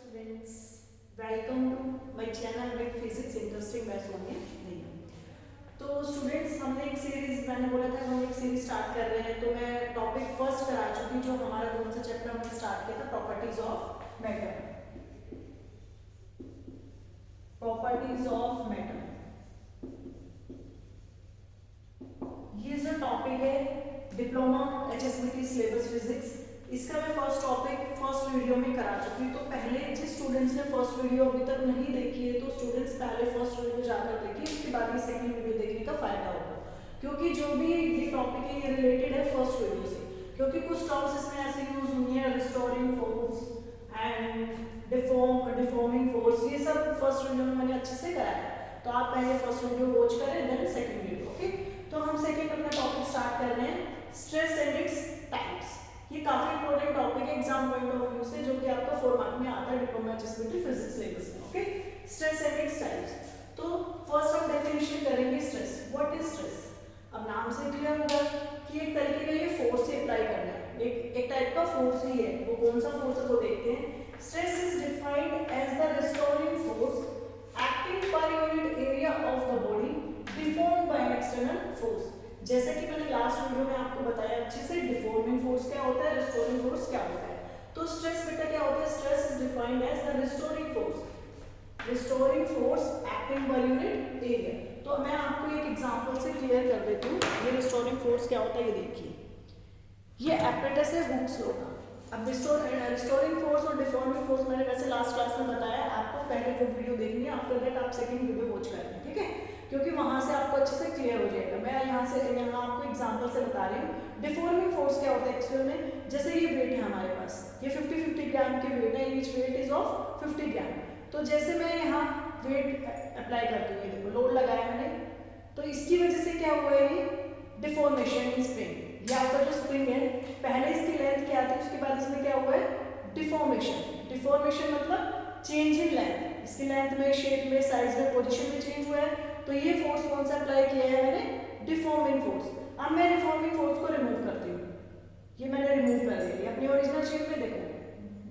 students, welcome to my channel with physics interesting मैं सोनिया भैया। तो स्टूडेंट्स हमने एक सीरीज मैंने बोला था हम एक सीरीज स्टार्ट कर रहे हैं, तो मैं टॉपिक फर्स्ट करा चुकी जो हमारा कौन सा चैप्टर हमने स्टार्ट किया था, properties of matter. Properties of matter ये जो टॉपिक है डिप्लोमा HSBT सिलेबस फिजिक्स, इसका मैं फर्स्ट वीडियो में करा चुकी हूँ। तो पहले जिस स्टूडेंट्स ने फर्स्ट वीडियो अभी तक नहीं देखी है तो स्टूडेंट्स पहले फर्स्ट वीडियो जाकर देखिए, उसके बाद ये सेकंड वीडियो देखने का फायदा होगा, क्योंकि जो भी ये टॉपिक है ये रिलेटेड है फर्स्ट वीडियो से। क्योंकि कुछ टर्म्स इसमें ऐसे यूज हुई है, restoring force and deforming force, ये सब फर्स्ट वीडियो में मैंने अच्छे से कराया। तो आप पहले फर्स्ट वीडियो वॉच करें देन सेकंड वीडियो। ओके, तो हम सेकंड अपना टॉपिक स्टार्ट कर रहे हैं, स्ट्रेस एंड इट्स टाइप्स। ये काफी इंपॉर्टेंट टॉपिक है एग्जाम पॉइंट ऑफ व्यू से, जो कि आपका 4 मार्क में आता है डिप्लोमा HSBT फिजिक्स सिलेबस में। Okay, stress and its types. तो फर्स्ट हम डेफिनेशन करेंगे स्ट्रेस। What is stress? अब नाम से क्लियर होगा कि एक तरीके का ये फोर्स से अप्लाई करना है, एक टाइप का फोर्स ही है। वो कौन सा फोर्स है वो देखते हैं। Stress is defined as the restoring force acting per unit area of the body deformed by an external force. जैसे कि मैंने लास्ट वीडियो में आपको बताया अच्छे से, डिफॉर्मिंग फोर्स क्या होता है, रिस्टोरिंग फोर्स क्या होता है। तो स्ट्रेस बेटा क्या होता है? Stress is defined as the restoring force acting per unit area. तो मैं आपको एक एग्जांपल से क्लियर कर देती हूँ ये रिस्टोरिंग फोर्स क्या होता है। ये देखिए, ये एपरेटस है हुक्स लॉ का। अब रिस्टोरिंग फोर्स और डिफॉर्मिंग फोर्स मैंने वैसे लास्ट क्लास में बताया, आपको पहले वो वीडियो देखनी है, आफ्टर दैट आप सेकंड वीडियो वॉच करेंगे, ठीक है, क्योंकि वहां से आपको अच्छे से क्लियर हो जाएगा। मैं यहाँ आपको एग्जांपल से बता रही हूँ। डिफॉर्मिंग फोर्स क्या होता है एक्चुअल में, जैसे ये वेट है हमारे पास, ये 50-50 ग्राम के वेट है, ईच वेट इज ऑफ 50 ग्राम। तो जैसे मैं यहाँ वेट अप्लाई करती हूँ, ये देखो लोड लगाया मैंने, तो इसकी वजह से क्या हुआ है, ये डिफॉर्मेशन इन स्प्रिंग। ये आपका जो स्प्रिंग है, पहले इसकी लेंथ क्या थी, उसके बाद इसमें क्या हुआ है, डिफॉर्मेशन मतलब चेंज इन लेंथ। इसकी लेंथ में, शेप में, साइज में, पोजीशन में चेंज हुआ है। तो ये फोर्स कौन सा अप्लाई किया है मैंने, डिफॉर्मिंग फोर्स। अब मैं डिफॉर्मिंग फोर्स को रिमूव करती हूँ, ये मैंने रिमूव कर दिया अपनी ओरिजिनल शेप में। देखो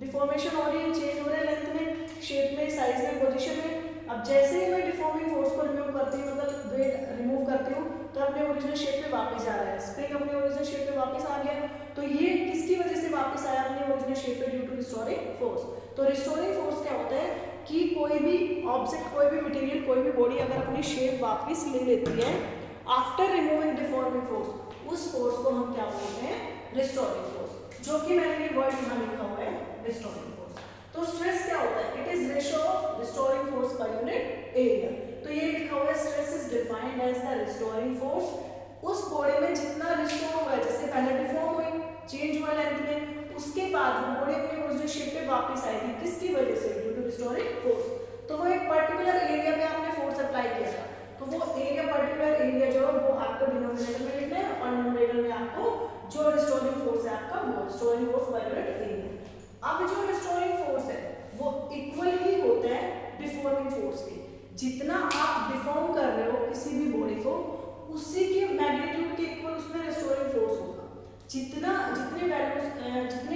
डिफॉर्मेशन हो रही है, चेंज हो रहा है लेंथ में, शेप में, साइज में, पोजीशन में। अब जैसे ही मैं डिफॉर्मिंग फोर्स को रिमूव करती हूँ, मतलब वेट रिमूव करती हूँ, तो अपने ओरिजिनल शेप में वापस जा रहा है, स्प्रिंग अपने ओरिजिनल शेप में वापस आ गया। तो ये किसकी वजह से वापस आया अपने ओरिजिनल शेप में? Due to restoring force. तो रिस्टोरिंग फोर्स क्या होता है कि कोई भी ऑब्जेक्ट, कोई भी मटेरियल, कोई भी बॉडी अगर अपनी शेप वापस ले लेती है आफ्टर रिमूविंग डिफॉर्मिंग फोर्स, उस फोर्स को हम क्या बोलते हैं? Restoring force. जो कि मैंने ये वर्ड यहाँ लिखा हुआ है, रिस्टोरिंग फोर्स। तो स्ट्रेस क्या होता है? It is ratio of restoring force per unit area. तो ये लिखा हुआ है stress is defined as the restoring force. उस बॉडी में जितना रिस्टोर हुआ है, जैसे पहले डिफॉर्म हुई, चेंज हुआ लेंथ में, उसके बाद वो बॉडी अपने ओरिजिनल शेप पे वापस आएगी, किसकी वजह से? Due to restoring force. तो वो एक पर्टिकुलर एरिया पे आपने फोर्स अप्लाई किया था, तो वो एरिया, पर्टिकुलर एरिया जो है वो आपको डिनोमिनेटर में लिखना है और न्यूमरेटर में आपको जो रिस्टोरिंग फोर्स है आपका, वो restoring force per unit area. अब जो रिस्टोरिंग फोर्स है वो इक्वल ही होता है डिफॉर्मिंग फोर्स के। जितना आप डिफॉर्म कर रहे हो किसी भी बॉडी को, उसी के मैग्नीट्यूड के इक्वल उसमें रिस्टोरिंग फोर्स होगा। जितनी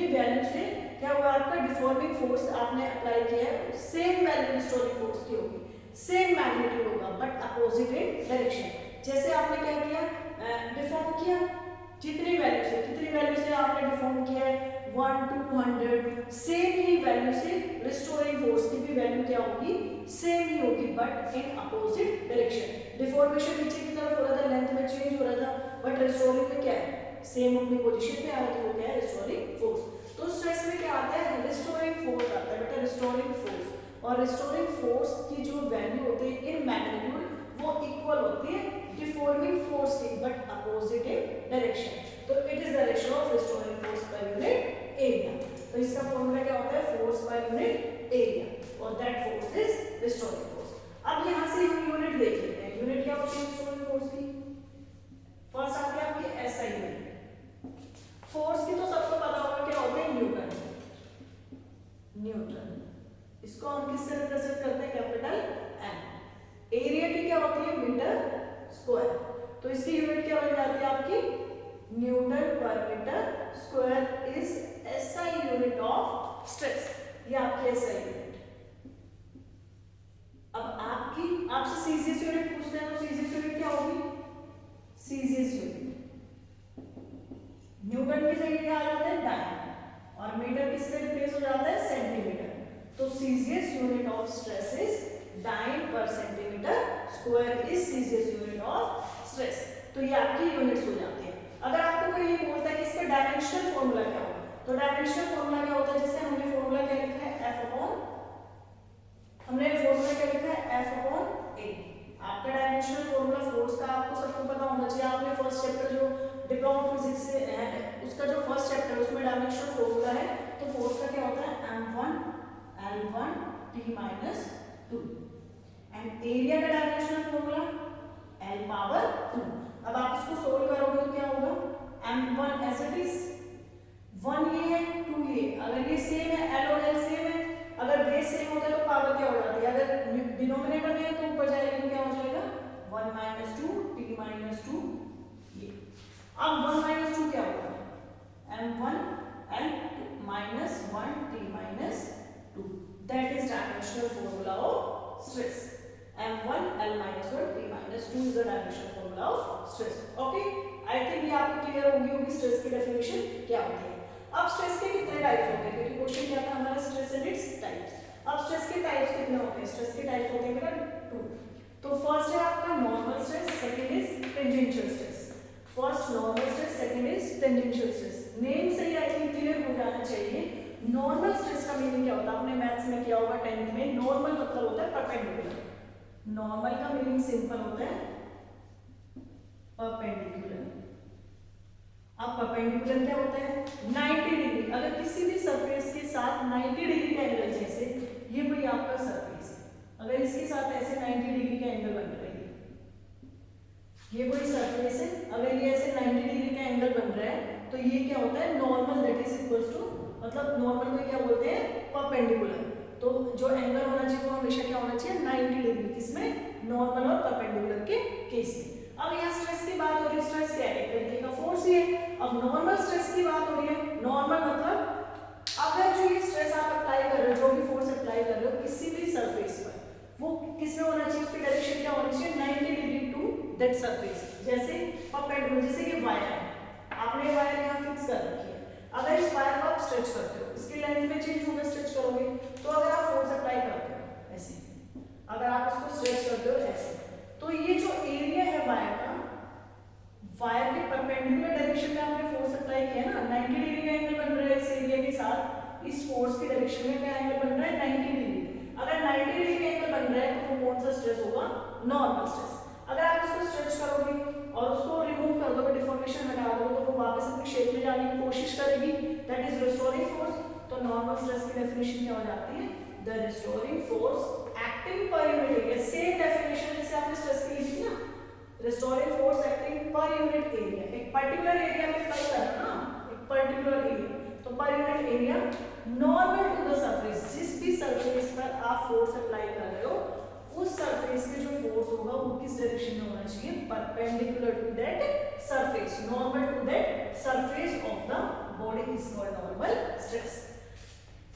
वैल्यू से क्या हुआ आपका डिफॉर्मिंग फोर्स आपने अप्लाई किया है, सेम वैल्यू रिस्टोरिंग फोर्स की होगी, सेम मैग्नीट्यूड होगा, बट अपोजिट इन डायरेक्शन। जैसे आपने क्या किया, डिफॉर्म किया, कितनी वैल्यू से आपने डिफॉर्म किया है, 1 to 100, सेम ही वैल्यू से रिस्टोरिंग फोर्स की भी वैल्यू क्या होगी, सेम ही होगी, but in opposite direction. Deformation नीचे की तरफ हो रहा था, लेंथ में चेंज हो रहा था, बट रिस्टोरिंग में क्या है, सेम अपनी पोजीशन पे आ रहा था, वो क्या है, रिस्टोरिंग फोर्स। तो स्ट्रेस में क्या आता है, रिस्टोरिंग फोर्स आता है बेटा, रिस्टोरिंग फोर्स। और रिस्टोरिंग फोर्स की जो वैल्यू होती है इन मैग्नीट्यूड, वो इक्वल होती है डिफॉर्मिंग फोर्स की, बट अपोजिट इन डायरेक्शन। तो it is the ratio of restoring force per unit area. तो इसका फॉर्मूला क्या होता है, फोर्स पर यूनिट एरिया, और that force is restoring force. अब यहाँ से हम यूनिट देख लेते हैं, यूनिट क्या होती है रिस्टोरिंग फोर्स की। फर्स्ट आती है आपकी एसआई यूनिट। फोर्स की तो सबको पता होगा क्या होता है, न्यूटन। इसको हम किससे रिप्रेजेंट करते हैं, कैपिटल एन। एरिया की क्या होती है, मीटर स्क्वायर। तो इसकी यूनिट क्या बन जाती है आपकी, newton per metre square is SI unit of stress. ये आपकी एसआई यूनिट। न्यूटन की जगह क्या आ जाता है डायन, और मीटर किस पे रिप्लेस हो जाता है सेंटीमीटर। तो CGS unit of stress is dyne per centimetre square is CGS unit of stress. तो ये आपकी यूनिट्स हो जाती है। अगर आपको कोई ये बोलता है कि इसका डायमेंशनल फॉर्मूला क्या होगा, तो डायमेंशनल फॉर्मूला क्या होता है, जैसे हमने फॉर्मूला क्या लिखा है F अपॉन, हमने फॉर्मूला क्या लिखा है F अपॉन A। आपका डायमेंशनल फॉर्मूला फोर्स का आपको सबको पता होना चाहिए। आपने फर्स्ट चैप्टर जो डिप्लोमा फिजिक्स से है उसका जो फर्स्ट चैप्टर है उसमें डायमेंशनल फॉर्मूला है, तो फोर्स का क्या होता है m1 l1 t minus 2 and area का डायमेंशनल फॉर्मूला l पावर 2। अब आप इसको सोल्व करोगे तो क्या होगा, m1 एज इट इज 1 ये है 2 ये, अगर ये सेम है l और l सेम है, अगर बेस सेम होता है तो पावर क्या हो जाती है, अगर डिनोमिनेटर में है तो ऊपर जाएगा तो क्या हो जाएगा 1 माइनस 2 t माइनस 2 ये। अब 1 माइनस 2 क्या होगा m1 l minus 1 t minus 2, that is dimensional formula of stress. m1 l minus 1 t minus 2 is the dimensional formula of stress. Okay, I think ये आपको क्लियर होगी स्ट्रेस की definition क्या होती है। अब स्ट्रेस के कितने टाइप्स होते हैं, क्योंकि क्वेश्चन क्या था हमारा स्ट्रेस एंड इट्स टाइप्स। अब स्ट्रेस के टाइप्स कितने होते हैं, स्ट्रेस के टाइप्स होते हैं मेरा 2। तो फर्स्ट है आपका normal stress, second is tangential stress. First normal stress, second is tangential stress. Name से ही आई थिंक क्लियर हो जाना चाहिए। नॉर्मल स्ट्रेस का मीनिंग क्या होता है, आपने मैथ्स में किया होगा 10th में। नॉर्मल मतलब होता है परपेंडिकुलर। नॉर्मल का मीनिंग सिंपल होता है परपेंडिकुलर। अब परपेंडिकुलर क्या होता है 90 डिग्री, अगर किसी भी सरफेस के साथ 90 डिग्री का एंगल, जैसे ये कोई आपका सरफेस है, अगर इसके साथ ऐसे 90 डिग्री का एंगल बन रहा है, ये कोई सरफेस है, अगर ये ऐसे 90 डिग्री का एंगल बन रहा है तो ये क्या होता है normal, that is equals to, मतलब नॉर्मल में क्या बोलते हैं परपेंडिकुलर। तो जो एंगल होना चाहिए वो हमेशा क्या होना चाहिए 90 डिग्री, किसमें नॉर्मल और परपेंडिकुलर के केस में। अब यहाँ स्ट्रेस की बात हो रही है, स्ट्रेस क्या है, एक तरीके का फोर्स ही है। अब नॉर्मल स्ट्रेस की बात हो रही है, नॉर्मल मतलब अगर जो ये स्ट्रेस आप अप्लाई कर रहे हो, जो भी फोर्स अप्लाई कर रहे हो किसी भी सरफेस पर, वो किसमें होना चाहिए, उसकी डायरेक्शन क्या होनी चाहिए 90 डिग्री टू दैट सरफेस। जैसे परपेंडिकुलर, जैसे ये वायर है, आपने वायर यहाँ फिक्स कर रखी है, अगर इस वायर को आप स्ट्रेच करते हो, इसकी लेंथ में चेंज होगा स्ट्रेच करोगे, तो अगर आप फोर्स अप्लाई करते हो ऐसे, अगर आप इसको स्ट्रेच करते हो ऐसे, तो ये जो एरिया है वायर का, वायर के परपेंडिकुलर डायरेक्शन में आपने फोर्स अप्लाई किया ना, 90 डिग्री का एंगल बन रहा है इस एरिया के साथ, इस फोर्स की डायरेक्शन में क्या एंगल बन रहा है 90 डिग्री। अगर 90 डिग्री का एंगल बन रहा है तो वो कौन सा स्ट्रेस होगा, नॉर्मल स्ट्रेस। अगर आप इसको स्ट्रेच करोगे और उसको रिमूव कर दोगे, डिफॉर्मेशन हटा दोगे, तो वो वापस अपनी शेप में जाने की कोशिश करेगी, दैट इज रिस्टोरिंग फोर्स। तो नॉर्मल स्ट्रेस की डेफिनेशन क्या हो जाती है, the restoring force acting per unit area. Same definition जैसे आपने स्ट्रेस की लिखी ना, restoring force acting per unit area, एक पर्टिकुलर एरिया में अप्लाई करना ना, एक पर्टिकुलर एरिया, तो per unit area normal to the surface, जिस भी सरफेस पर आप फोर्स अप्लाई कर रहे हो उस सरफेस पे जो फोर्स होगा वो किस डायरेक्शन में होना चाहिए, perpendicular to that surface, normal to that surface of the body is called normal stress.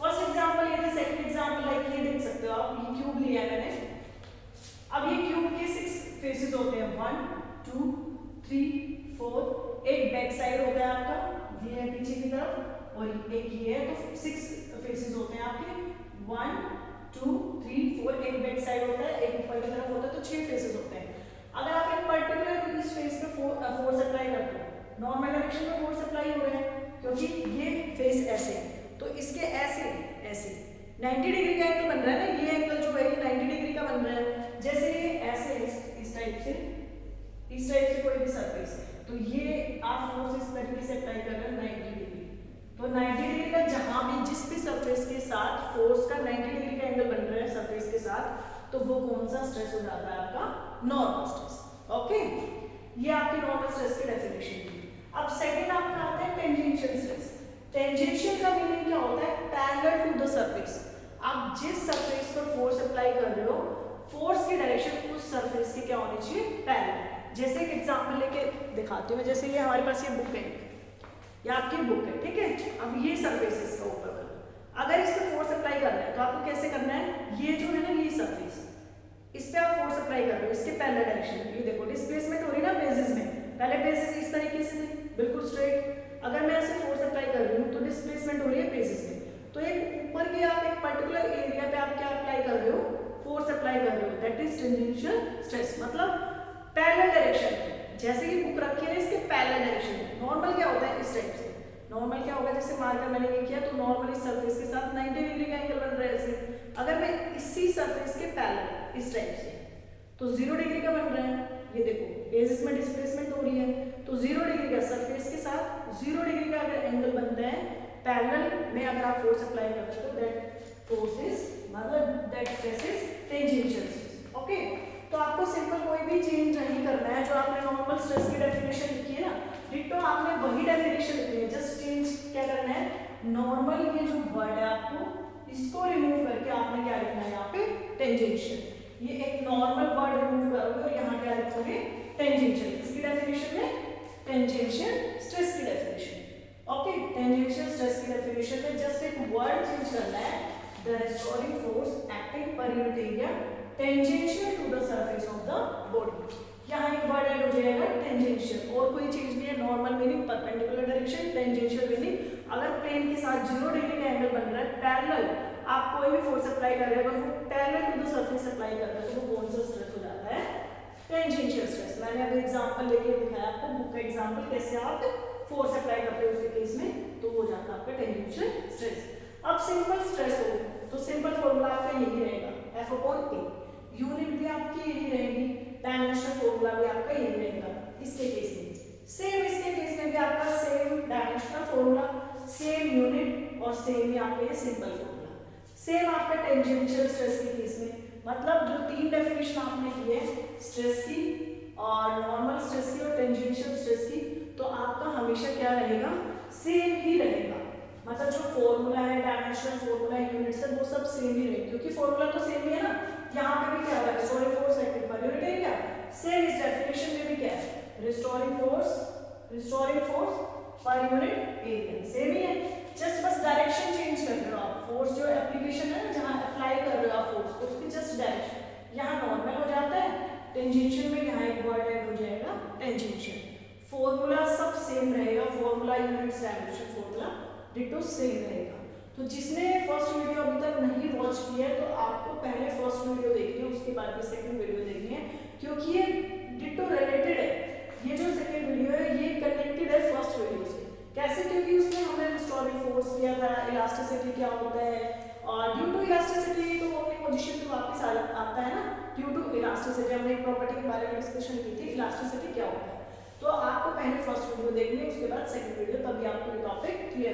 First example ये, सेकंड एग्जांपल लाइक ये देख सकते हो आप, ये क्यूब लिया है मैंने। अब ये क्यूब के 6 फेसेस होते हैं, 1 2 3 4, एक बैक साइड होता है आपका, ये है पीछे की तरफ, और एक ये है, तो 6 फेसेस होते हैं आपके, 1 2 3 4, एक बैक साइड होता है, एक ऊपर की तरफ होता है, तो 6 फेसेस होते हैं। अगर आप एक पर्टिकुलर इस फेस पे फोर्स अप्लाई करते हो, नॉर्मल डायरेक्शन में फोर्स अप्लाई हो रहा है क्योंकि ये फेस ऐसे है, तो इसके ऐसे ऐसे 90 डिग्री का एंगल बन रहा है ना, ये एंगल जो है ये 90 डिग्री का बन रहा है। जैसे ये ऐसे इस टाइप से, इस टाइप से कोई भी सरफेस है, तो ये आप फोर्स इस तरीके से अप्लाई कर रहे हैं 90 डिग्री, तो 90 डिग्री का जहां भी जिस भी सरफेस के साथ फोर्स का 90 डिग्री का एंगल बन रहा है सरफेस के साथ, तो वो कौन सा स्ट्रेस हो जाता है आपका, नॉर्मल स्ट्रेस। ओके, ये आपकी नॉर्मल स्ट्रेस की डेफिनेशन थी। अब सेकंड आपका आता है टेंजेंशियल स्ट्रेस। टेंजेंशियल का मीनिंग क्या होता है, पैरेलल टू द सरफेस। आप जिस सरफेस पर फोर्स अप्लाई कर रहे हो, फोर्स की डायरेक्शन उस सरफेस की क्या होनी चाहिए, पैरेलल। जैसे एक एग्जांपल लेके दिखाती हूँ मैं, जैसे ये हमारे पास ये बुक है, ये आपकी बुक है, ठीक है। अब ये सरफेस है इसका ऊपर वाला, अगर इस पे फोर्स अप्लाई करना है तो आपको कैसे करना है, ये जो है ना ये सरफेस, इस पे आप फोर्स अप्लाई कर रहे हो, इसके पैरेलल डायरेक्शन में, ये देखो डिस्प्लेसमेंट हो रही है ना बेसिस में, पहले बेसिस इस तरीके से थी बिल्कुल स्ट्रेट, अगर मैं ऐसे फोर्स अप्लाई कर रही हूँ तो डिस्प्लेसमेंट हो रही है बेसिस में, तो एक ऊपर के आप एक पर्टिकुलर एरिया पे आप क्या अप्लाई कर रहे हो, फोर्स अप्लाई कर रहे हो, दैट इज टेंजेंशियल स्ट्रेस। मतलब पैरेलल डायरेक्शन में, जैसे कि बुक रखी है इसके पैरेलल डायरेक्शन में। नॉर्मल क्या होता है इस टाइप से, नॉर्मल क्या होगा, जैसे मार्कर मैंने ये किया तो नॉर्मल इस सरफेस के साथ 90 डिग्री का एंगल बन रहा है ऐसे। अगर मैं इसी सरफेस के पैरेलल इस टाइप से तो 0 डिग्री का बन रहा है, ये देखो बेसिस में डिस्प्लेसमेंट हो रही है, तो 0 डिग्री का सरफेस के साथ 0 डिग्री का अगर एंगल बनता है पैरेलल में, अगर आप फोर्स अप्लाई करते हो दैट फोर्स इज, मतलब that stress is tangential stress. Okay, तो आपको सिंपल कोई भी चेंज नहीं करना है, जो आपने नॉर्मल स्ट्रेस की डेफिनेशन लिखी है ना, डिट्टो आपने वही डेफिनेशन लिखनी है, जस्ट चेंज क्या करना है, नॉर्मल ये जो वर्ड है आपको इसको रिमूव करके आपने क्या लिखना है यहाँ पे टेंजेंशियल, ये एक नॉर्मल वर्ड रिमूव करोगे और यहाँ क्या लिखोगे टेंजेंशियल। इसकी डेफिनेशन में टेंजेंशियल स्ट्रेस की डेफिनेशन, ओके, टेंजेंशियल स्ट्रेस की डेफिनेशन में जस्ट एक वर्ड चेंज करना है, the restoring force acting per unit area tangential to the surface of the body. यहाँ एक वर्ड ऐड हो जाएगा टेंजेंशियल, और कोई चीज नहीं है, normal meaning perpendicular direction, tangential meaning अगर प्लेन के साथ 0 डिग्री का एंगल बन रहा है पैरेलल, आप कोई भी फोर्स अप्लाई कर रहे हो अगर वो parallel to the surface apply कर रहे हो तो वो कौन सा स्ट्रेस हो जाता है, टेंजेंशियल स्ट्रेस। मैंने अभी एग्जांपल लेके दिखाया आपको बुक का एग्जांपल, कैसे आप फोर्स अप्लाई करते हो उसके केस में, तो हो जाता है आपका टेंजेंशियल स्ट्रेस। अब सिंपल स्ट्रेस हो तो सिंपल फॉर्मूला आपका यही रहेगा, F/A, यूनिट भी आपकी यही रहेगी, डायमेंशनल फॉर्मूला भी आपका यही रहेगा इसके केस में। सेम इसके केस में भी आपका same dimensional formula, same unit और सेम ही आपका ये सिंपल फॉर्मूला, सेम आपका टेंजेंशियल स्ट्रेस के केस में। मतलब जो तीन डेफिनेशन आपने की है स्ट्रेस की और नॉर्मल स्ट्रेस की और टेंजेंशियल स्ट्रेस की, तो आपका हमेशा क्या रहेगा, सेम ही रहेगा। मतलब जो फॉर्मूला है, डायमेंशनल फॉर्मूला, यूनिट्स है, वो सब सेम ही रहेंगे, क्योंकि फॉर्मूला तो सेम ही है ना। यहाँ पे भी क्या है, restoring force acting per unit area, same इस डेफिनेशन में भी क्या है, restoring force per unit area same ही है, जस्ट बस डायरेक्शन चेंज कर रहे हो आप। फोर्स जो एप्लीकेशन है ना, जहाँ अप्लाई कर रहे हो आप फोर्स को, उसकी जस्ट डायरेक्शन, यहाँ नॉर्मल हो जाता है, टेंजेंशियल में यहाँ एक वर्ड ऐड हो जाएगा टेंजेंशियल। फॉर्मूला सब सेम रहेगा, formula, units, dimension, formula ditto same रहेगा। तो जिसने फर्स्ट वीडियो अभी तक नहीं वॉच किया है तो आपको पहले फर्स्ट वीडियो देखनी है, उसके बाद भी सेकंड वीडियो देखनी है, क्योंकि ये डिटो रिलेटेड है। ये जो सेकंड वीडियो है ये कनेक्टेड है फर्स्ट वीडियो से। कैसे, क्योंकि उसमें हमने रिस्टोरिंग फोर्स किया था, इलास्टिसिटी क्या होता है, और ड्यू टू इलास्टिसिटी तो वो अपनी पोजीशन पे वापस आता है ना, ड्यू टू इलास्टिसिटी हमने एक प्रॉपर्टी के बारे में डिस्कशन की थी, इलास्टिसिटी क्या होता है। तो आपको पहले फर्स्ट वीडियो देखनी है, उसके बाद सेकंड वीडियो, तभी आपको ये टॉपिक क्लियर